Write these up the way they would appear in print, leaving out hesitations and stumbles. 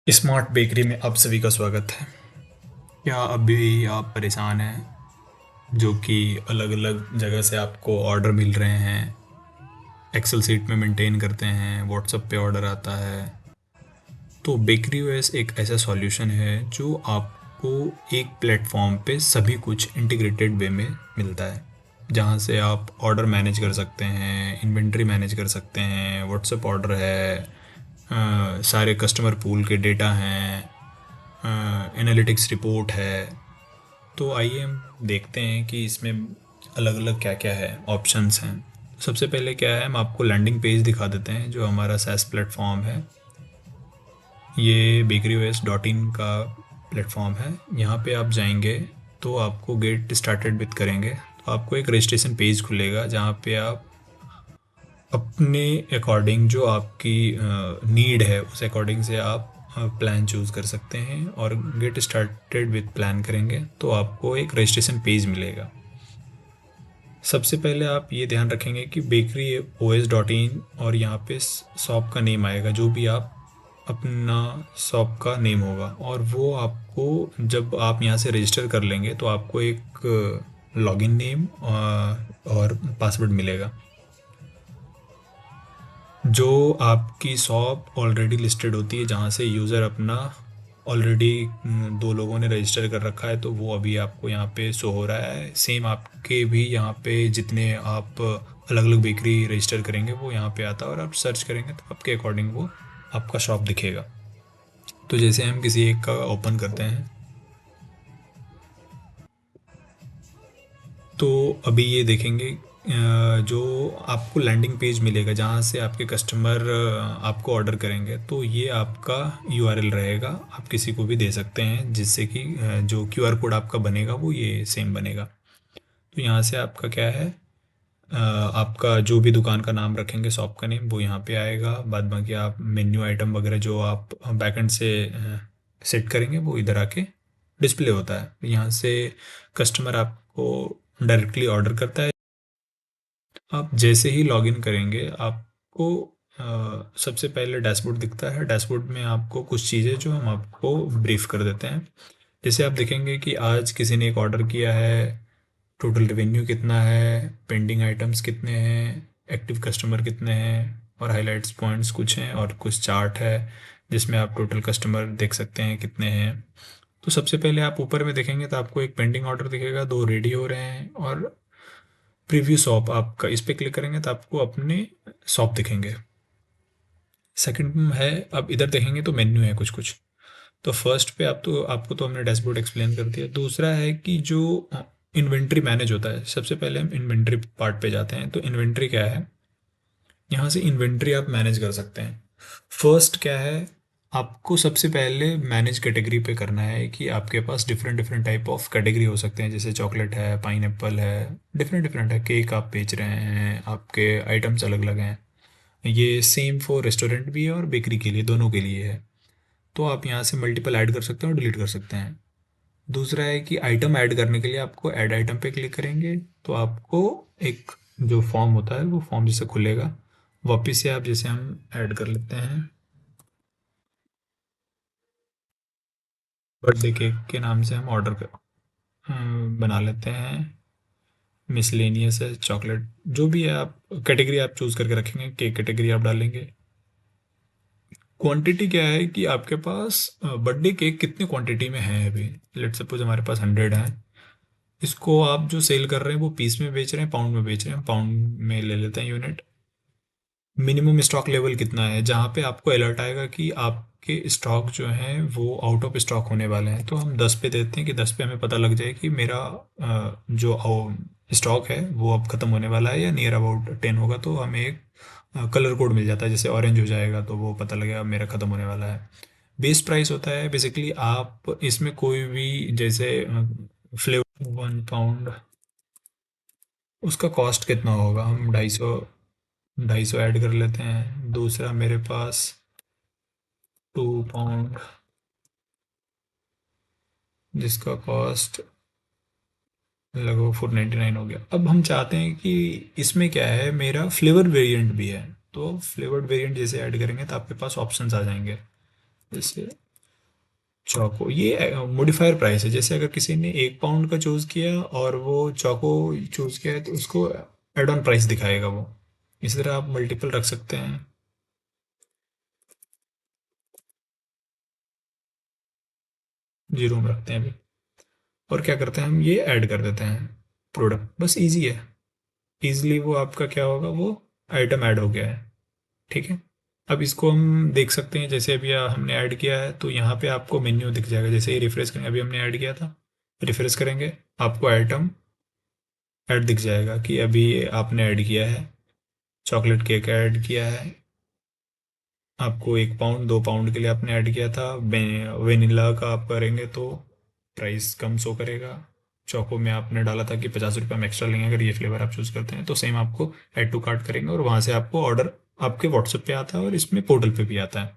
Smart bakery में आप सभी का स्वागत है। क्या अभी आप परेशान हैं जो कि अलग अलग जगह से आपको ऑर्डर मिल रहे हैं, एक्सेल सीट में मेंटेन करते हैं, व्हाट्सएप पे ऑर्डर आता है। तो बेकरी ओएस एक ऐसा सॉल्यूशन है जो आपको एक प्लेटफॉर्म पे सभी कुछ इंटीग्रेटेड वे में मिलता है, जहाँ से आप ऑर्डर मैनेज कर सकते हैं, इन्वेंट्री मैनेज कर सकते हैं, व्हाट्सएप ऑर्डर है, सारे कस्टमर पूल के डेटा हैं, एनालिटिक्स रिपोर्ट है। तो आइए हम देखते हैं कि इसमें अलग अलग क्या क्या है, ऑप्शंस हैं। सबसे पहले क्या है, हम आपको लैंडिंग पेज दिखा देते हैं जो हमारा सैस प्लेटफॉर्म है। ये bakeryos.in का प्लेटफॉर्म है। यहाँ पे आप जाएंगे तो आपको गेट स्टार्टेड विथ करेंगे तो आपको एक रजिस्ट्रेशन पेज खुलेगा जहाँ पे आप अपने अकॉर्डिंग जो आपकी नीड है उस अकॉर्डिंग से आप प्लान चूज़ कर सकते हैं और गेट स्टार्टेड विथ प्लान करेंगे तो आपको एक रजिस्ट्रेशन पेज मिलेगा। सबसे पहले आप ये ध्यान रखेंगे कि bakeryos.in और यहाँ पे शॉप का नेम आएगा, जो भी आप अपना शॉप का नेम होगा, और वो आपको जब आप यहाँ से रजिस्टर कर लेंगे तो आपको एक लॉगिन नेम और पासवर्ड मिलेगा। जो आपकी शॉप ऑलरेडी लिस्टेड होती है, जहाँ से यूज़र अपना ऑलरेडी 2 लोगों ने रजिस्टर कर रखा है, तो वो अभी आपको यहाँ पे शो हो रहा है। सेम आपके भी यहाँ पे जितने आप अलग अलग बेकरी रजिस्टर करेंगे वो यहाँ पे आता है, और आप सर्च करेंगे तो आपके अकॉर्डिंग वो आपका शॉप दिखेगा। तो जैसे हम किसी एक का ओपन करते हैं तो अभी ये देखेंगे जो आपको लैंडिंग पेज मिलेगा जहाँ से आपके कस्टमर आपको ऑर्डर करेंगे, तो ये आपका यूआरएल रहेगा। आप किसी को भी दे सकते हैं जिससे कि जो क्यूआर कोड आपका बनेगा वो ये सेम बनेगा। तो यहाँ से आपका क्या है, आपका जो भी दुकान का नाम रखेंगे, शॉप का नेम, वो यहाँ पे आएगा। बाद बाकी आप मेन्यू आइटम वगैरह जो आप बैकएंड से सेट करेंगे वो इधर आके डिस्प्ले होता है। यहाँ से कस्टमर आपको डायरेक्टली ऑर्डर करता है। आप जैसे ही लॉगिन करेंगे आपको सबसे पहले डैशबोर्ड दिखता है। डैशबोर्ड में आपको कुछ चीज़ें जो हम आपको ब्रीफ कर देते हैं। जैसे आप देखेंगे कि आज किसी ने एक ऑर्डर किया है, टोटल रेवेन्यू कितना है, पेंडिंग आइटम्स कितने हैं, एक्टिव कस्टमर कितने हैं, और हाइलाइट्स पॉइंट्स कुछ हैं, और कुछ चार्ट है जिसमें आप टोटल कस्टमर देख सकते हैं कितने हैं। तो सबसे पहले आप ऊपर में देखेंगे तो आपको एक पेंडिंग ऑर्डर दिखेगा, 2 रेडी हो रहे हैं, और प्रीव्यू शॉप आपका, इस पे क्लिक करेंगे तो आपको अपने शॉप दिखेंगे। सेकंड है, अब इधर देखेंगे तो मेन्यू है कुछ कुछ। तो फर्स्ट पे आप तो आपको तो हमने डैशबोर्ड एक्सप्लेन कर दिया। दूसरा है कि जो इन्वेंट्री मैनेज होता है, सबसे पहले हम इन्वेंट्री पार्ट पे जाते हैं। तो इन्वेंट्री क्या है, यहाँ से इन्वेंट्री आप मैनेज कर सकते हैं। फर्स्ट क्या है, आपको सबसे पहले मैनेज कैटेगरी पे करना है कि आपके पास different different type of category हो सकते हैं, जैसे चॉकलेट है, पाइनएप्पल है, डिफरेंट डिफरेंट है। केक आप बेच रहे हैं, आपके आइटम्स अलग अलग हैं। ये सेम फॉर रेस्टोरेंट भी है और बेकरी के लिए, दोनों के लिए है। तो आप यहाँ से मल्टीपल ऐड कर सकते हैं और डिलीट कर सकते हैं। दूसरा है कि आइटम ऐड करने के लिए आपको ऐड आइटम पे क्लिक करेंगे तो आपको एक जो फॉर्म होता है वो फॉर्म जैसे खुलेगा। वापिस से आप जैसे हम ऐड कर लेते हैं, बर्थडे केक के नाम से हम ऑर्डर कर बना लेते हैं। मिसलेनियस है, चॉकलेट, जो भी है आप कैटेगरी आप चूज़ करके रखेंगे, केक कैटेगरी आप डालेंगे। क्वांटिटी क्या है कि आपके पास बर्थडे केक कितने क्वांटिटी में है। अभी लेट सपोज हमारे पास 100 है। इसको आप जो सेल कर रहे हैं वो पीस में बेच रहे हैं, पाउंड में बेच रहे हैं, पाउंड में ले लेते हैं यूनिट। मिनिमम स्टॉक लेवल कितना है, जहाँ पे आपको अलर्ट आएगा कि आपके स्टॉक जो हैं वो आउट ऑफ स्टॉक होने वाले हैं, तो हम 10 पे देते हैं कि 10 पे हमें पता लग जाए कि मेरा जो स्टॉक है वो अब ख़त्म होने वाला है, या नियर अबाउट 10 होगा तो हमें एक कलर कोड मिल जाता है। जैसे ऑरेंज हो जाएगा तो वो पता लगेगा मेरा ख़त्म होने वाला है। बेस प्राइस होता है बेसिकली, आप इसमें कोई भी जैसे फ्लेवर 1 पाउंड, उसका कॉस्ट कितना होगा, हम 250 ऐड कर लेते हैं। दूसरा मेरे पास 2 पाउंड, जिसका कॉस्ट लगभग 499 हो गया। अब हम चाहते हैं कि इसमें क्या है, मेरा फ्लेवर वेरिएंट भी है। तो फ्लेवर्ड वेरिएंट जैसे ऐड करेंगे तो आपके पास ऑप्शंस आ जाएंगे, जैसे चौको ये मॉडिफायर प्राइस है। जैसे अगर किसी ने 1 पाउंड का चूज़ किया और वो चौको चूज़ किया है तो उसको एड ऑन प्राइस दिखाएगा वो। इस तरह आप मल्टीपल रख सकते हैं। जीरो में रखते हैं अभी। और क्या करते हैं हम, ये ऐड कर देते हैं प्रोडक्ट, बस इजी है। इजीली वो आपका क्या होगा, वो आइटम ऐड हो गया है। ठीक है। अब इसको हम देख सकते हैं, जैसे अभी हमने ऐड किया है तो यहाँ पे आपको मेन्यू दिख जाएगा। जैसे ही रिफ्रेश करेंगे, अभी हमने ऐड किया था, रिफ्रेश करेंगे आपको आइटम ऐड दिख जाएगा कि अभी आपने ऐड किया है, चॉकलेट केक ऐड किया है। आपको 1 पाउंड 2 पाउंड के लिए आपने ऐड किया था। वेनिला का आप करेंगे तो प्राइस कम शो करेगा। चोको में आपने डाला था कि 50 रुपये हम एक्स्ट्रा लेंगे अगर ये फ्लेवर आप चूज़ करते हैं, तो सेम आपको ऐड टू कार्ट करेंगे और वहाँ से आपको ऑर्डर आपके व्हाट्सएप पे आता है और इसमें पोर्टल पे भी आता है।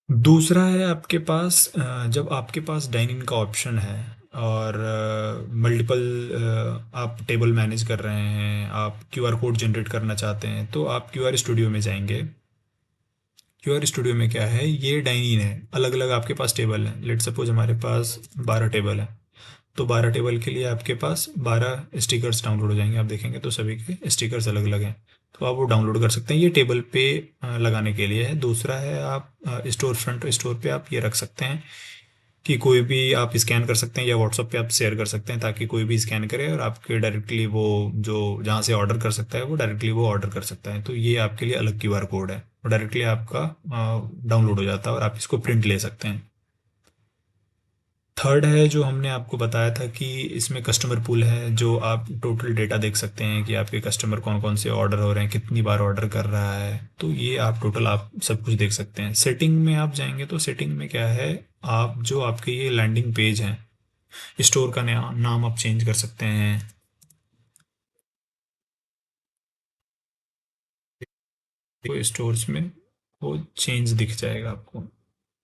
दूसरा है आपके पास जब आपके पास डाइनिंग का ऑप्शन है और मल्टीपल आप टेबल मैनेज कर रहे हैं, आप क्यूआर कोड जनरेट करना चाहते हैं, तो आप क्यूआर स्टूडियो में जाएंगे। क्यूआर स्टूडियो में क्या है, ये डाइनिंग है, अलग अलग आपके पास टेबल हैं। लेट सपोज हमारे पास 12 टेबल है, तो 12 टेबल के लिए आपके पास 12 स्टिकर्स डाउनलोड हो जाएंगे। आप देखेंगे तो सभी के स्टिकर्स अलग अलग हैं, तो आप वो डाउनलोड कर सकते हैं। ये टेबल पे लगाने के लिए है। दूसरा है आप स्टोर फ्रंट स्टोर पे आप ये रख सकते हैं कि कोई भी आप स्कैन कर सकते हैं या व्हाट्सएप पे आप शेयर कर सकते हैं, ताकि कोई भी स्कैन करे और आपके डायरेक्टली वो जो जहाँ से ऑर्डर कर सकता है वो डायरेक्टली वो ऑर्डर कर सकता है। तो ये आपके लिए अलग क्यूआर कोड है, वो डायरेक्टली आपका डाउनलोड हो जाता है और आप इसको प्रिंट ले सकते हैं। थर्ड है जो हमने आपको बताया था कि इसमें कस्टमर पूल है, जो आप टोटल डेटा देख सकते हैं कि आपके कस्टमर कौन कौन से ऑर्डर हो रहे हैं, कितनी बार ऑर्डर कर रहा है। तो ये आप टोटल आप सब कुछ देख सकते हैं। सेटिंग में आप जाएंगे तो सेटिंग में क्या है, आप जो आपके ये लैंडिंग पेज हैं, स्टोर का नाम आप चेंज कर सकते हैं। तो स्टोर्स में वो चेंज दिख जाएगा आपको।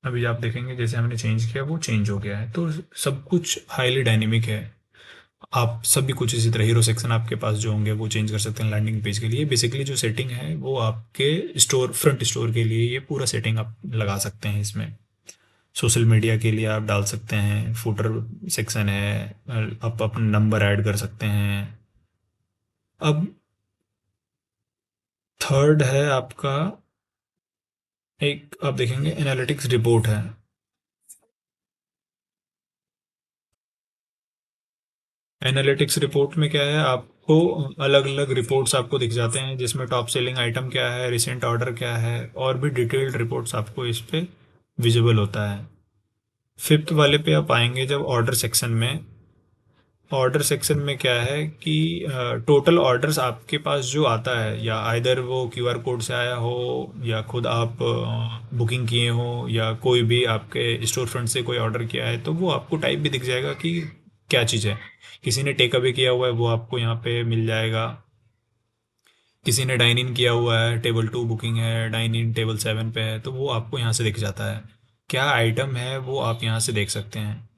अभी आप देखेंगे जैसे हमने चेंज किया वो चेंज हो गया है। तो सब कुछ हाईली डायनेमिक है। आप सभी कुछ इसी तरह हीरो सेक्शन आपके पास जो होंगे वो चेंज कर सकते हैं लैंडिंग पेज के लिए। बेसिकली जो सेटिंग है वो आपके स्टोर फ्रंट स्टोर के लिए ये पूरा सेटिंग आप लगा सकते हैं इसमें। सोशल मीडिया के लिए आप डाल सकते हैं, फुटर सेक्शन है, आप अपना नंबर ऐड कर सकते हैं। अब थर्ड है आपका, एक आप देखेंगे एनालिटिक्स रिपोर्ट है। एनालिटिक्स रिपोर्ट में क्या है, आपको अलग अलग रिपोर्ट्स आपको दिख जाते हैं, जिसमें टॉप सेलिंग आइटम क्या है, रिसेंट ऑर्डर क्या है, और भी डिटेल्ड रिपोर्ट्स आपको इस पे विजिबल होता है। फिफ्थ वाले पे आप आएंगे जब ऑर्डर सेक्शन में। ऑर्डर सेक्शन में क्या है कि टोटल ऑर्डर्स आपके पास जो आता है, या आइदर वो क्यूआर कोड से आया हो या खुद आप बुकिंग किए हो या कोई भी आपके स्टोर फ्रंट से कोई ऑर्डर किया है, तो वो आपको टाइप भी दिख जाएगा कि क्या चीज़ है। किसी ने टेक अवे किया हुआ है वो आपको यहाँ पे मिल जाएगा। किसी ने डाइन इन किया हुआ है, टेबल 2 बुकिंग है, डाइन इन टेबल 7 पे है, तो वो आपको यहाँ से दिख जाता है। क्या आइटम है वो आप यहाँ से देख सकते हैं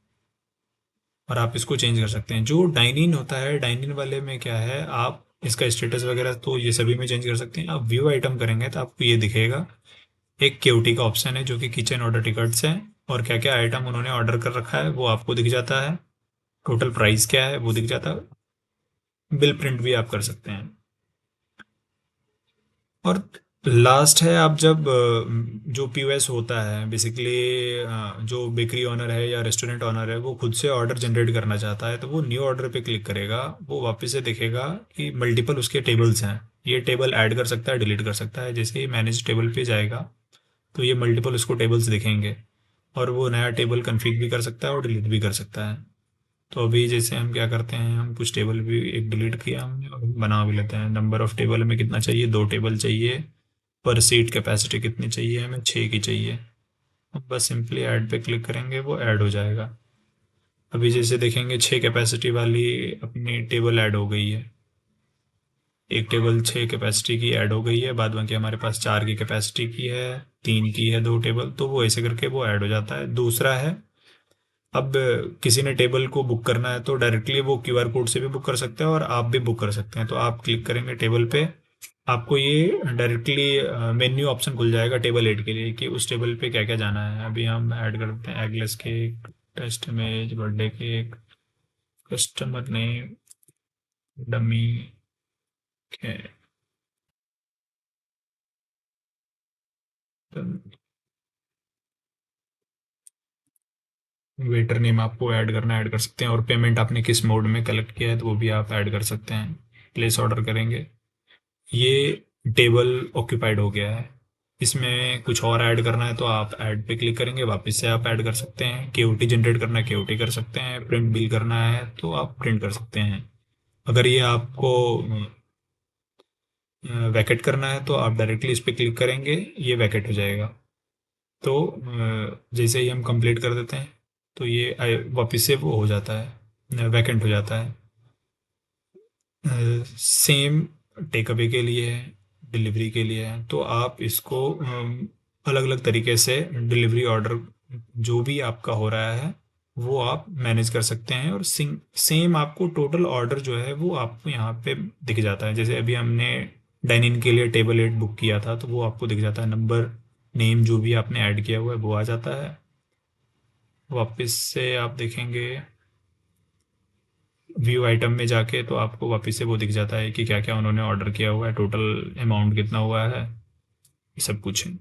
और आप इसको चेंज कर सकते हैं। जो डाइन इन होता है, डाइन इन वाले में क्या है, आप इसका स्टेटस वगैरह तो ये सभी में चेंज कर सकते हैं। आप व्यू आइटम करेंगे तो आपको ये दिखेगा, एक केओटी का ऑप्शन है जो कि किचन ऑर्डर टिकट्स है, और क्या क्या आइटम उन्होंने ऑर्डर कर रखा है वो आपको दिख जाता है। टोटल प्राइस क्या है वो दिख जाता है। बिल प्रिंट भी आप कर सकते हैं। और लास्ट है, आप जब जो पीओएस होता है बेसिकली, जो बेकरी ऑनर है या रेस्टोरेंट ऑनर है वो खुद से ऑर्डर जनरेट करना चाहता है, तो वो न्यू ऑर्डर पे क्लिक करेगा, वो वापस से देखेगा कि मल्टीपल उसके टेबल्स हैं। ये टेबल ऐड कर सकता है, डिलीट कर सकता है। जैसे ही मैनेज टेबल पे जाएगा तो ये मल्टीपल उसको टेबल्स दिखेंगे, और वो नया टेबल कन्फिग भी कर सकता है और डिलीट भी कर सकता है। तो अभी जैसे हम क्या करते हैं, हम कुछ टेबल भी एक डिलीट किया हमने और बना भी लेते हैं। नंबर ऑफ टेबल हमें कितना चाहिए, 2 टेबल चाहिए। पर सीट कैपेसिटी कितनी चाहिए हमें, 6 की चाहिए। अब बस सिंपली ऐड पे क्लिक करेंगे वो ऐड हो जाएगा। अभी जैसे देखेंगे 6 कैपेसिटी वाली अपनी टेबल ऐड हो गई है। एक टेबल 6 कैपेसिटी की ऐड हो गई है, बाद बाकी हमारे पास 4 की कैपेसिटी की है, 3 की है 2 टेबल, तो वो ऐसे करके वो ऐड हो जाता है। दूसरा है, अब किसी ने टेबल को बुक करना है तो डायरेक्टली वो क्यूआर कोड से भी बुक कर सकते हैं और आप भी बुक कर सकते हैं। तो आप क्लिक करेंगे टेबल पे, आपको ये डायरेक्टली मेन्यू ऑप्शन खुल जाएगा टेबल 8 के लिए कि उस टेबल पे क्या क्या जाना है। अभी हम ऐड करते हैं eggless cake, test image, birthday cake, customer name, dummy के, वेटर नेम आपको ऐड करना ऐड कर सकते हैं, और पेमेंट आपने किस मोड में कलेक्ट किया है तो वो भी आप ऐड कर सकते हैं। प्लेस ऑर्डर करेंगे। ये टेबल ऑक्यूपाइड हो गया है। इसमें कुछ और ऐड करना है तो आप ऐड पे क्लिक करेंगे, वापस से आप ऐड कर सकते हैं। केओटी जनरेट करना है केओटी कर सकते हैं, प्रिंट बिल करना है तो आप प्रिंट कर सकते हैं। अगर ये आपको वैकेट करना है तो आप डायरेक्टली इस पे क्लिक करेंगे, ये वैकेट हो जाएगा। तो जैसे ही हम कंप्लीट कर देते हैं तो ये वापस से वो हो जाता है, वैकेंट हो जाता है। सेम टेक अवे के लिए है, डिलीवरी के लिए है, तो आप इसको अलग अलग तरीके से डिलीवरी ऑर्डर जो भी आपका हो रहा है वो आप मैनेज कर सकते हैं। और सेम आपको टोटल ऑर्डर जो है वो आपको यहाँ पे दिख जाता है। जैसे अभी हमने डाइन इन के लिए टेबल 8 बुक किया था तो वो आपको दिख जाता है, नंबर नेम जो भी आपने ऐड किया हुआ है वो आ जाता है। वापस से आप देखेंगे व्यू आइटम में जाके तो आपको वापस से वो दिख जाता है कि क्या क्या उन्होंने ऑर्डर किया हुआ है, टोटल अमाउंट कितना हुआ है, ये सब कुछ है।